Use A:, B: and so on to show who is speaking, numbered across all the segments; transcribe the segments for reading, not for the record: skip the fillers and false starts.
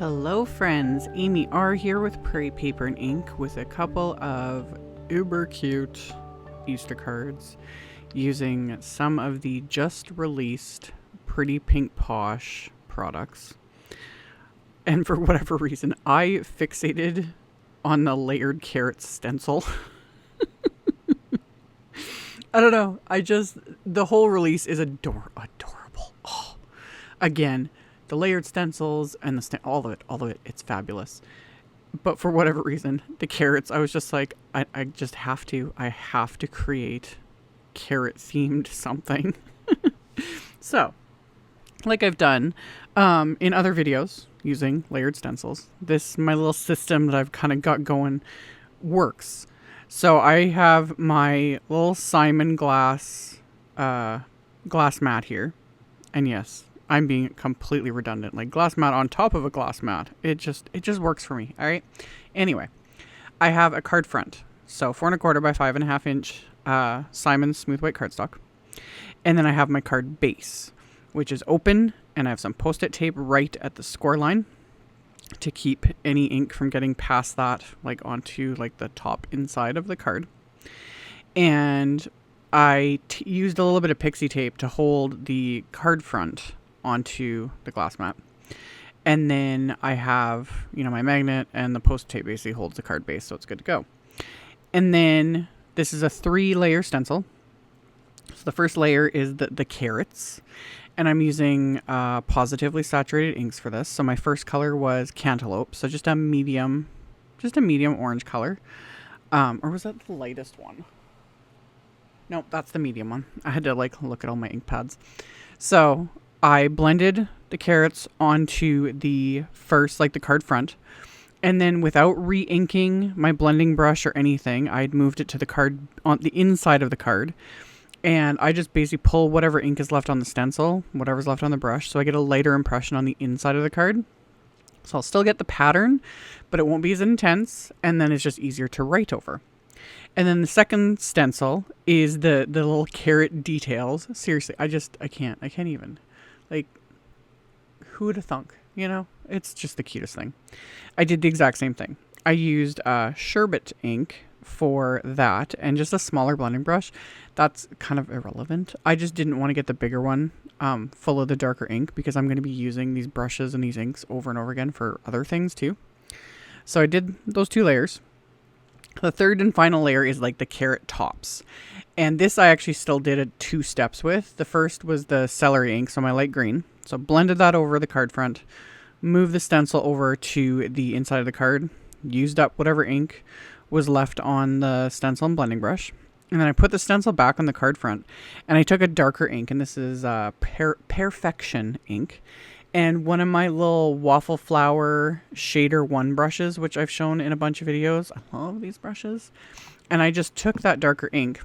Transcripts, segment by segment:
A: Hello friends, AmyR here with Prairie Paper and Ink with a couple of uber cute Easter cards using some of the just released Pretty Pink Posh products. And for whatever reason, I fixated on the layered carrots stencil. I don't know, the whole release is adorable. Oh, again, the layered stencils and all of it, it's fabulous. But for whatever reason, the carrots, I was just like, I have to create carrot themed something. So, like I've done in other videos using layered stencils, my little system that I've kind of got going works. So I have my little Simon glass mat here, and yes, I'm being completely redundant, like glass mat on top of a glass mat. It just works for me. All right. Anyway, I have a card front. So 4 1/4 by 5.5 inch Simon smooth white cardstock. And then I have my card base, which is open, and I have some Post-it tape right at the score line to keep any ink from getting past that, like onto like the top inside of the card. And I used a little bit of PIXIE tape to hold the card front onto the glass mat. And then I have, my magnet, and the Post-it tape basically holds the card base, so it's good to go. And then this is a 3-layer stencil. So the first layer is the carrots, and I'm using positively saturated inks for this. So my first color was cantaloupe, so just a medium orange color. Or was that the lightest one? Nope, that's the medium one. I had to look at all my ink pads. So I blended the carrots onto the first, the card front. And then without re-inking my blending brush or anything, I'd moved it to the card, on the inside of the card. And I just basically pull whatever ink is left on the stencil, whatever's left on the brush, so I get a lighter impression on the inside of the card. So I'll still get the pattern, but it won't be as intense, and then it's just easier to write over. And then the second stencil is the little carrot details. Seriously, I can't even. Who would have thunk? It's just the cutest thing. I did the exact same thing. I used sherbet ink for that and just a smaller blending brush. That's kind of irrelevant. I just didn't want to get the bigger one full of the darker ink, because I'm going to be using these brushes and these inks over and over again for other things too. So I did those 2 layers. The third and final layer is the carrot tops. And this I actually still did it 2 steps with. The first was the celery ink, so my light green. So blended that over the card front, moved the stencil over to the inside of the card, used up whatever ink was left on the stencil and blending brush. And then I put the stencil back on the card front, and I took a darker ink, and this is Perfection ink. And one of my little Waffle Flower Shader 1 brushes, which I've shown in a bunch of videos. I love these brushes. And I just took that darker ink,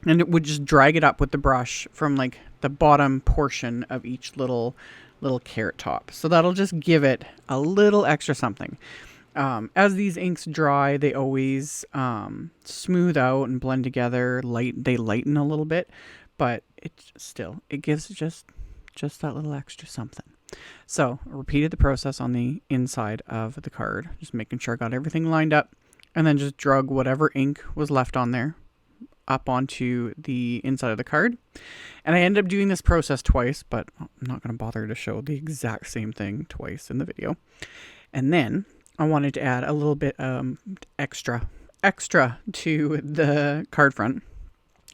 A: and it would just drag it up with the brush from the bottom portion of each little carrot top. So that'll just give it a little extra something. As these inks dry, they always smooth out and blend together. They lighten a little bit, but it gives just that little extra something. So I repeated the process on the inside of the card, just making sure I got everything lined up, and then just drug whatever ink was left on there up onto the inside of the card. And I ended up doing this process twice, but I'm not going to bother to show the exact same thing twice in the video. And then I wanted to add a little bit extra to the card front.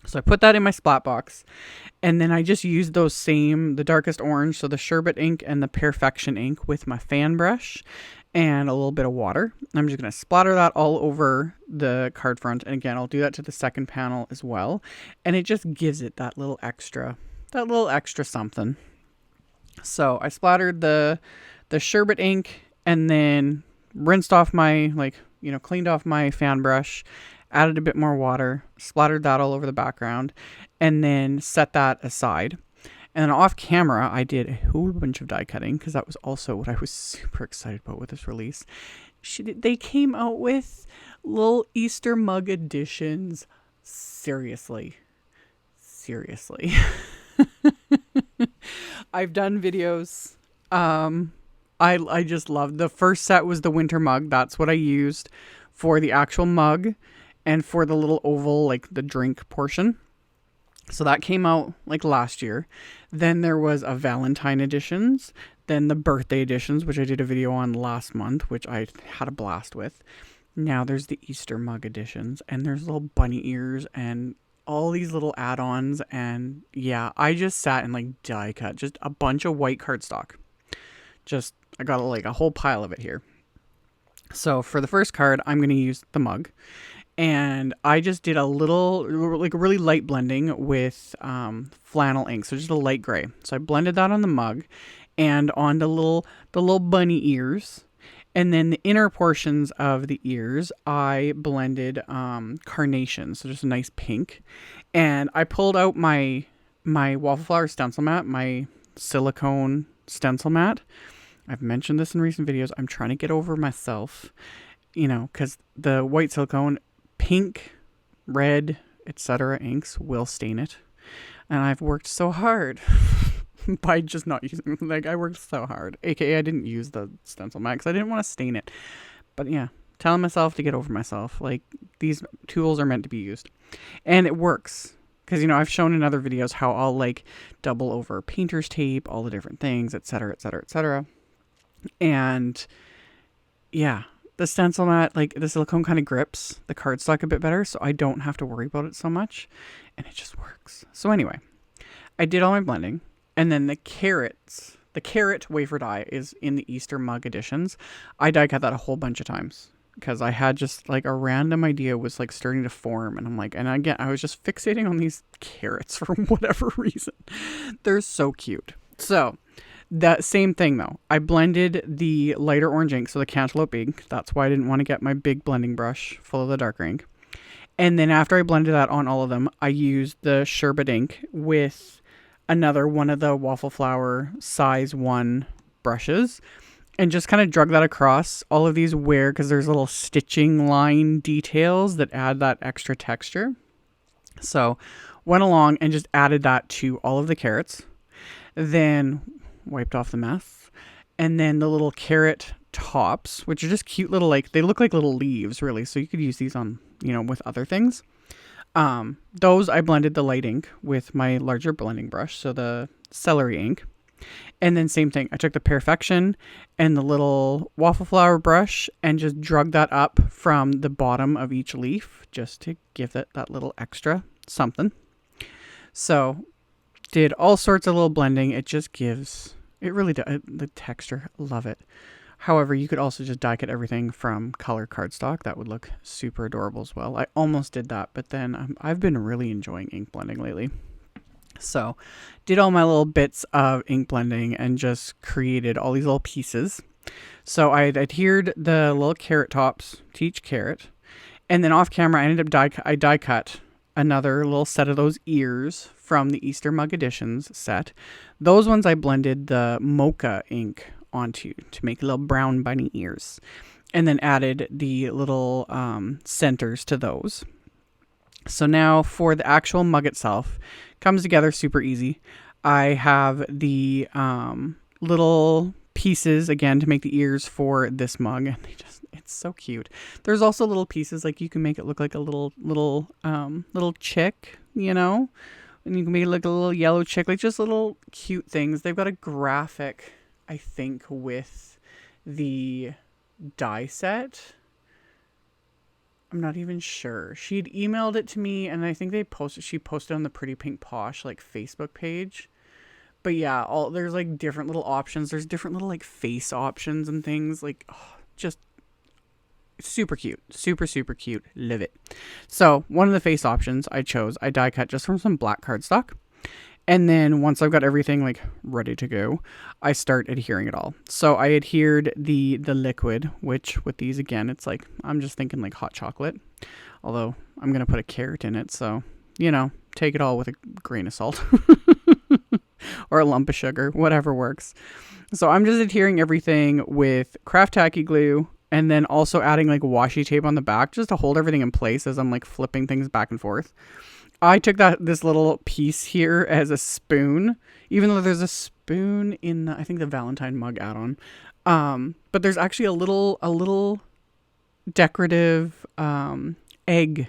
A: So I put that in my splat box, and then I just used the darkest orange, so the sherbet ink and the Perfection ink, with my fan brush and a little bit of water. I'm just going to splatter that all over the card front. And again, I'll do that to the second panel as well. And it just gives it that little extra something. So I splattered the sherbet ink, and then rinsed off my, cleaned off my fan brush, added a bit more water, splattered that all over the background, and then set that aside. And then off camera, I did a whole bunch of die cutting, because that was also what I was super excited about with this release. They came out with little Easter mug editions. Seriously. I've done videos I just love the first set was the winter mug. That's what I used for the actual mug and for the little oval, like the drink portion. So that came out like last year. Then there was a Valentine editions, then the birthday editions, which I did a video on last month, which I had a blast with. Now there's the Easter mug editions, and there's little bunny ears and all these little add-ons. And yeah, I just sat and like die cut just a bunch of white cardstock. Just, I got like a whole pile of it here. So for the first card, I'm going to use the mug. And I just did a little, like really light blending with flannel ink. So just a light gray. So I blended that on the mug and on the little bunny ears. And then the inner portions of the ears, I blended carnation. So just a nice pink. And I pulled out my Waffle Flower stencil mat, my silicone stencil mat. I've mentioned this in recent videos. I'm trying to get over myself, you know, because the white silicone, pink, red, etc. inks will stain it. And I've worked so hard by just not using, like, I worked so hard. AKA I didn't use the stencil mat because I didn't want to stain it. But yeah, telling myself to get over myself. Like, these tools are meant to be used. And it works. Because, you know, I've shown in other videos how I'll, like, double over painter's tape, all the different things, etc., etc., etc. And yeah, the stencil mat, like the silicone kind of grips the cardstock a bit better, so I don't have to worry about it so much, and it just works. So anyway, I did all my blending, and then the carrot wafer die is in the Easter mug editions. I die cut that a whole bunch of times because I had just like a random idea was like starting to form, and I'm like, and again, I was just fixating on these carrots for whatever reason. They're so cute. So that same thing though, I blended the lighter orange ink, so the cantaloupe ink. That's why I didn't want to get my big blending brush full of the darker ink. And then after I blended that on all of them, I used the sherbet ink with another one of the Waffle Flower size 1 brushes and just kind of drug that across all of these because there's little stitching line details that add that extra texture. So went along and just added that to all of the carrots. Then wiped off the mess, and then the little carrot tops, which are just cute little, like, they look like little leaves really, so you could use these on, you know, with other things. Those I blended the light ink with my larger blending brush, so the celery ink. And then same thing, I took the Perfection and the little Waffle Flower brush and just drug that up from the bottom of each leaf just to give it that little extra something. So did all sorts of little blending. It just gives, it really does, the texture, love it. However, you could also just die cut everything from color cardstock. That would look super adorable as well. I almost did that, but then I've been really enjoying ink blending lately. So did all my little bits of ink blending and just created all these little pieces. So I adhered the little carrot tops to each carrot. And then off camera, I ended up I die cut another little set of those ears from the Easter Mug Editions set. Those ones I blended the mocha ink onto to make little brown bunny ears, and then added the little centers to those. So now for the actual mug itself, comes together super easy. I have the little pieces again to make the ears for this mug, and it's so cute. There's also little pieces, like you can make it look like a little chick, you know, and you can make it look like a little yellow chick, like just little cute things. They've got a graphic, I think, with the die set. I'm not even sure. She'd emailed it to me, and I think she posted on the Pretty Pink Posh like Facebook page. But yeah, there's like different little options. There's different little like face options and things, like just super cute. Super, super cute. Love it. So one of the face options I die cut just from some black cardstock. And then once I've got everything like ready to go, I start adhering it all. So I adhered the liquid, which with these again, it's like, I'm just thinking like hot chocolate, although I'm going to put a carrot in it. So, you know, take it all with a grain of salt or a lump of sugar, whatever works. So I'm just adhering everything with craft tacky glue, and then also adding like washi tape on the back just to hold everything in place as I'm like flipping things back and forth. I took this little piece here as a spoon, even though there's a spoon in I think the Valentine mug add-on. But there's actually a little decorative egg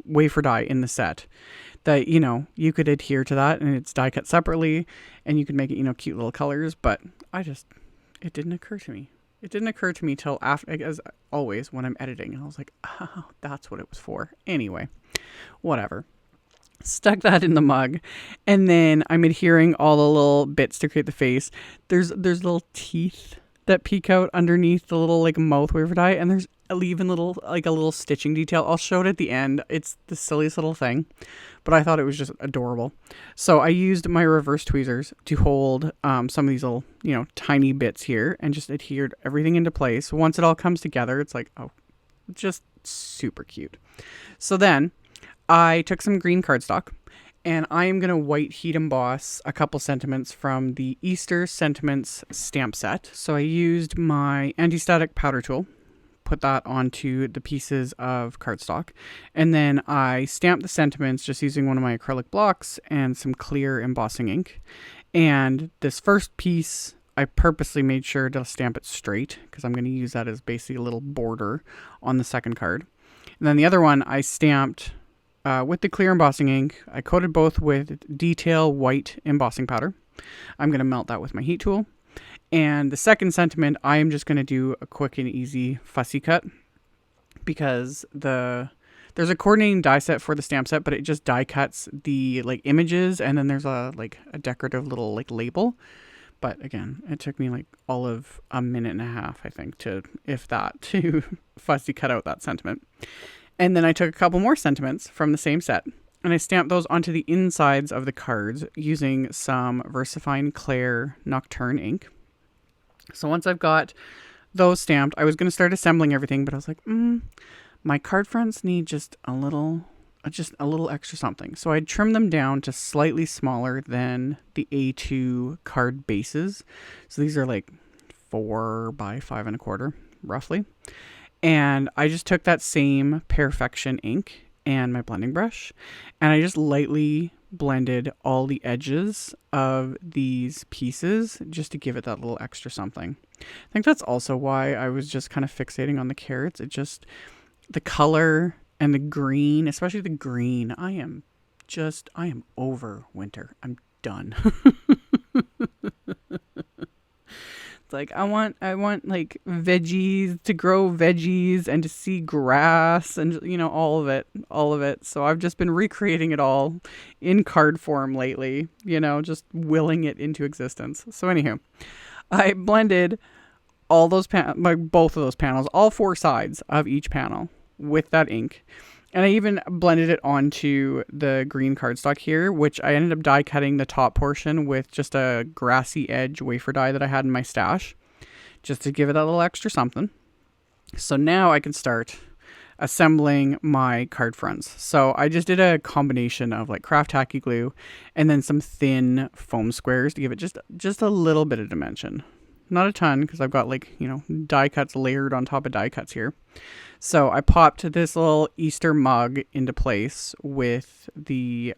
A: wafer die in the set that, you could adhere to that, and it's die cut separately, and you could make it, cute little colors. But it didn't occur to me. It didn't occur to me till after, as always, when I'm editing, and I was like, oh, that's what it was for. Anyway, whatever. Stuck that in the mug, and then I'm adhering all the little bits to create the face. There's little teeth that peek out underneath the little like mouth wafer die, and there's even a little stitching detail. I'll show it at the end. It's the silliest little thing, but I thought it was just adorable. So I used my reverse tweezers to hold some of these little, tiny bits here, and just adhered everything into place. Once it all comes together, it's like, oh, just super cute. So then I took some green cardstock, and I am going to white heat emboss a couple sentiments from the Easter Sentiments stamp set. So I used my anti-static powder tool, put that onto the pieces of cardstock, and then I stamped the sentiments just using one of my acrylic blocks and some clear embossing ink. And this first piece, I purposely made sure to stamp it straight because I'm going to use that as basically a little border on the second card. And then the other one I stamped with the clear embossing ink. I coated both with detail white embossing powder. I'm going to melt that with my heat tool. And the second sentiment, I am just going to do a quick and easy fussy cut because there's a coordinating die set for the stamp set, but it just die cuts the like images, and then there's a decorative little like label. But again, it took me like all of a minute and a half, I think, to fussy cut out that sentiment. And then I took a couple more sentiments from the same set, and I stamped those onto the insides of the cards using some VersaFine Clair Nocturne ink. So once I've got those stamped, I was going to start assembling everything, but I was like, my card fronts need just a little extra something. So I trimmed them down to slightly smaller than the A2 card bases. So these are like 4 by 5 1/4, roughly. And I just took that same Perfection ink and my blending brush, and I just lightly blended all the edges of these pieces just to give it that little extra something. I think that's also why I was just kind of fixating on the carrots. The color and the green, especially the green, I am over winter. I'm done. It's like I want like veggies, to grow veggies and to see grass and all of it. So I've just been recreating it all in card form lately, just willing it into existence. So anywho, I blended all those both of those panels, all 4 sides of each panel with that ink. And I even blended it onto the green cardstock here, which I ended up die cutting the top portion with just a grassy edge wafer die that I had in my stash, just to give it a little extra something. So now I can start assembling my card fronts. So I just did a combination of like craft tacky glue and then some thin foam squares to give it just a little bit of dimension. Not a ton, because I've got die cuts layered on top of die cuts here. So I popped this little Easter mug into place with the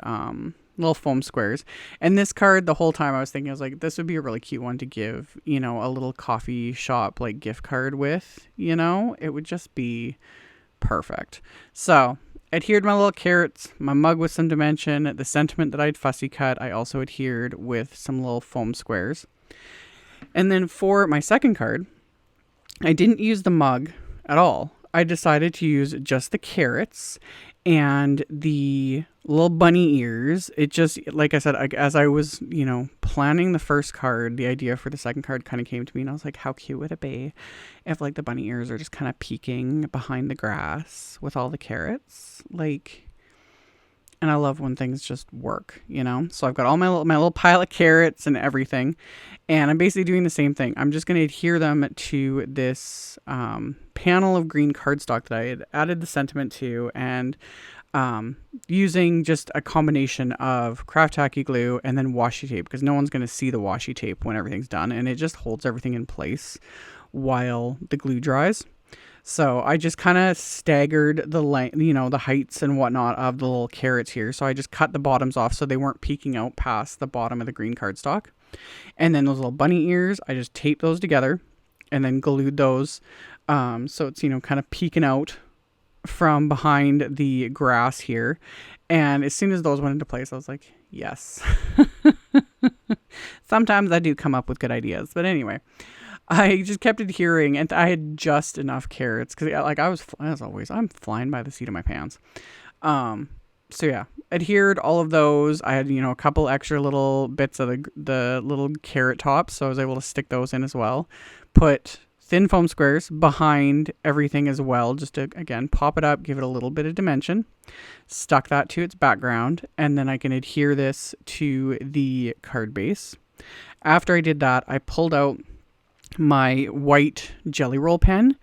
A: little foam squares. And this card, the whole time I was thinking, I was like, this would be a really cute one to give, a little coffee shop like gift card with, it would just be perfect. So adhered my little carrots, my mug with some dimension, the sentiment that I'd fussy cut, I also adhered with some little foam squares. And then for my second card, I didn't use the mug at all. I decided to use just the carrots and the little bunny ears. It just, like I said, as I was, planning the first card, the idea for the second card kind of came to me, and I was like, how cute would it be if the bunny ears are just kind of peeking behind the grass with all the carrots? And I love when things just work, So I've got all my little pile of carrots and everything. And I'm basically doing the same thing. I'm just going to adhere them to this panel of green cardstock that I had added the sentiment to. And using just a combination of craft tacky glue and then washi tape, because no one's going to see the washi tape when everything's done. And it just holds everything in place while the glue dries. So I just kind of staggered the length, the heights and whatnot of the little carrots here. So I just cut the bottoms off so they weren't peeking out past the bottom of the green cardstock. And then those little bunny ears, I just taped those together and then glued those. So it's, you know, kind of peeking out from behind the grass here. And as soon as those went into place, I was like, yes. Sometimes I do come up with good ideas. But anyway, I just kept adhering, and I had just enough carrots because, like, I was, as always, I'm flying by the seat of my pants. So yeah, adhered all of those. I had, you know, a couple extra little bits of the little carrot tops, so I was able to stick those in as well. Put thin foam squares behind everything as well, just to, again, pop it up, give it a little bit of dimension. Stuck that to its background, and then I can adhere this to the card base. After I did that, I pulled out my white jelly roll pen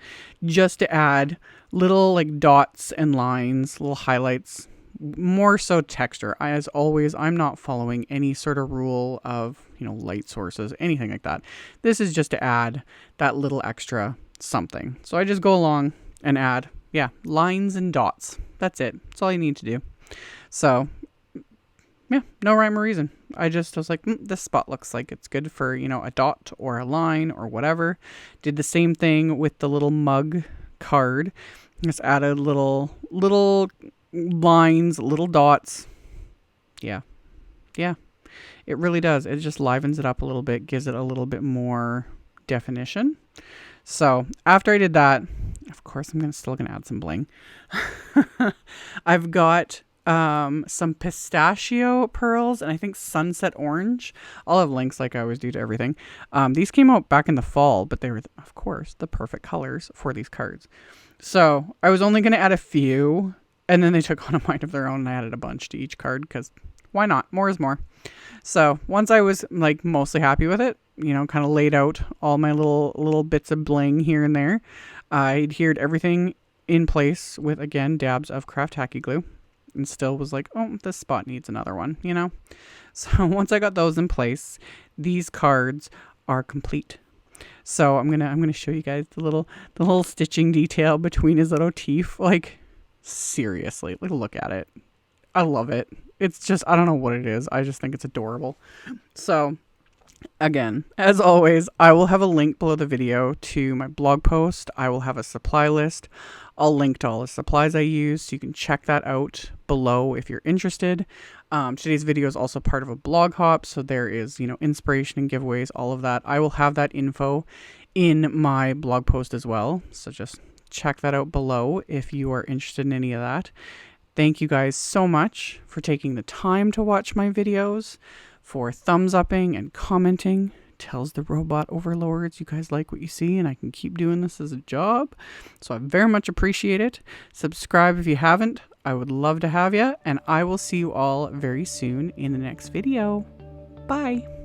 A: just to add little like dots and lines, little highlights, more so texture. As always, I'm not following any sort of rule of, you know, light sources, anything like that. This is just to add that little extra something. So I just go along and add, yeah, lines and dots. That's it. That's all you need to do. So yeah, no rhyme or reason. I was like, this spot looks like it's good for, you know, a dot or a line or whatever. Did the same thing with the little mug card. Just added little lines, little dots. Yeah. It really does. It just livens it up a little bit, gives it a little bit more definition. So after I did that, of course, I'm still gonna add some bling. I've got some pistachio pearls and I think sunset orange. I'll have links like I always do to everything. These came out back in the fall, but they were, of course, the perfect colors for these cards. So I was only going to add a few, and then they took on a mind of their own and I added a bunch to each card because why not? More is more. So once I was like mostly happy with it, you know, kind of laid out all my little bits of bling here and there, I adhered everything in place with, again, dabs of craft tacky glue. And still was like, oh, this spot needs another one, you know? So once I got those in place, these cards are complete. So I'm gonna show you guys the little stitching detail between his little teeth. Like, seriously, like, look at it. I love it. It's just, I don't know what it is. I just think it's adorable. So again, as always, I will have a link below the video to my blog post. I will have a supply list. I'll link to all the supplies I use, so you can check that out below if you're interested. Today's video is also part of a blog hop, so there is, you know, inspiration and giveaways, all of that. I will have that info in my blog post as well, so just check that out below if you are interested in any of that. Thank you guys so much for taking the time to watch my videos, for thumbs upping and commenting. Tells the robot overlords you guys like what you see and I can keep doing this as a job. So I very much appreciate it. Subscribe if you haven't. I would love to have you, and I will see you all very soon in the next video. Bye.